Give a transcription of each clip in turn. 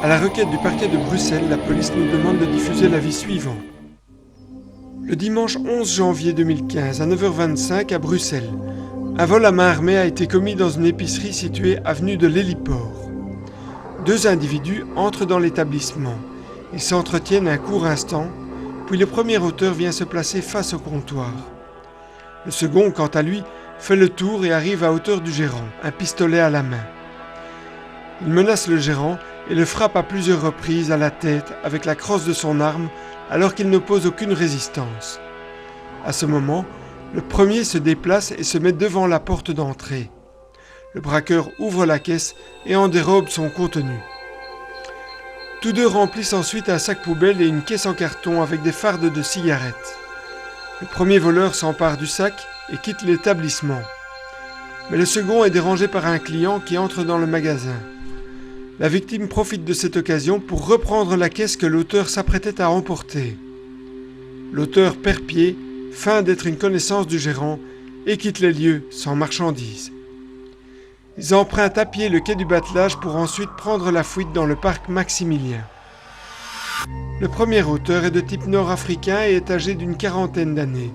À la requête du parquet de Bruxelles, la police nous demande de diffuser l'avis suivant. Le dimanche 11 janvier 2015 à 9h25 à Bruxelles, un vol à main armée a été commis dans une épicerie située avenue de l'Héliport. Deux individus entrent dans l'établissement. Ils s'entretiennent un court instant, puis le premier auteur vient se placer face au comptoir. Le second, quant à lui, fait le tour et arrive à hauteur du gérant, un pistolet à la main. Il menace le gérant et le frappe à plusieurs reprises à la tête avec la crosse de son arme alors qu'il n'oppose aucune résistance. À ce moment, le premier se déplace et se met devant la porte d'entrée. Le braqueur ouvre la caisse et en dérobe son contenu. Tous deux remplissent ensuite un sac poubelle et une caisse en carton avec des fardes de cigarettes. Le premier voleur s'empare du sac et quitte l'établissement. Mais le second est dérangé par un client qui entre dans le magasin. La victime profite de cette occasion pour reprendre la caisse que l'auteur s'apprêtait à emporter. L'auteur perd pied, feint d'être une connaissance du gérant et quitte les lieux sans marchandises. Ils empruntent à pied le quai du Batelage pour ensuite prendre la fuite dans le parc Maximilien. Le premier auteur est de type nord-africain et est âgé d'une quarantaine d'années.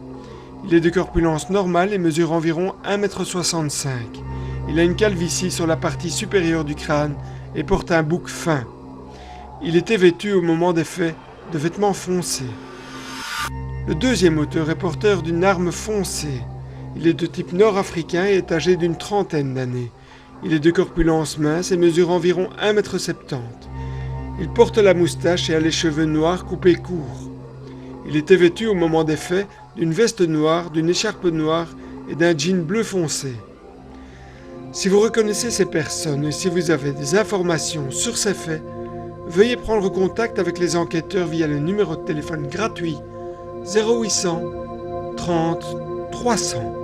Il est de corpulence normale et mesure environ 1,65 m. Il a une calvitie sur la partie supérieure du crâne et porte un bouc fin. Il était vêtu au moment des faits de vêtements foncés. Le deuxième auteur est porteur d'une arme foncée. Il est de type nord-africain et est âgé d'une trentaine d'années. Il est de corpulence mince et mesure environ 1,70 m. Il porte la moustache et a les cheveux noirs coupés courts. Il était vêtu au moment des faits d'une veste noire, d'une écharpe noire et d'un jean bleu foncé. Si vous reconnaissez ces personnes et si vous avez des informations sur ces faits, veuillez prendre contact avec les enquêteurs via le numéro de téléphone gratuit 0800 30 300.